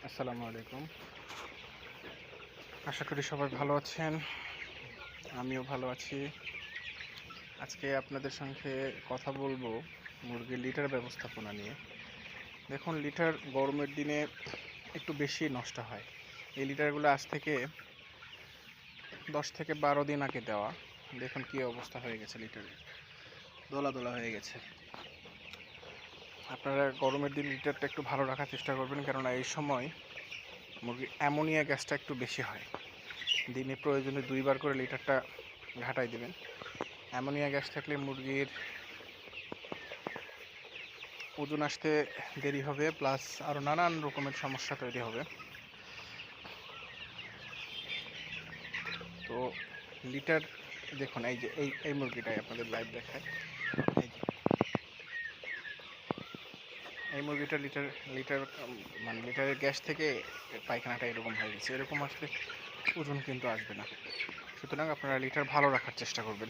আসসালামু আলাইকুম। আশা করি সবাই ভালো আছেন। আমিও ভালো আছি। আজকে আপনাদের সঙ্গে কথা বলবো মুরগির লিটার ব্যবস্থাপনা নিয়ে। দেখুন, লিটার গরমের দিনে একটু বেশি নষ্ট হয়। এই লিটারগুলো আজ থেকে 10 থেকে 12 দিন আগে দেওয়া। দেখুন কী অবস্থা হয়ে গেছে লিটারের, দোলা দোলা হয়ে গেছে। আপনারা গরমের দিন লিটারটা একটু ভালো রাখার চেষ্টা করবেন, কেননা এই সময় মুরগির অ্যামোনিয়া গ্যাসটা একটু বেশি হয়। দিনে প্রয়োজনে 2 বার করে লিটারটা ঘাটাই দেবেন। অ্যামোনিয়া গ্যাস থাকলে মুরগির ওজন আসতে দেরি হবে, প্লাস আরও নানান রকমের সমস্যা তৈরি হবে। তো লিটার দেখুন, এই যে এই মুরগিটাই আপনাদের লাইভ দেখায়। এই যে এই মুরগিটা লিটার লিটার মানে লিটারের গ্যাস থেকে পায়খানাটা এরকম হয়ে গেছে। এরকম আসলে ওজন কিন্তু আসবে না। সুতরাং আপনারা লিটার ভালো রাখার চেষ্টা করবেন।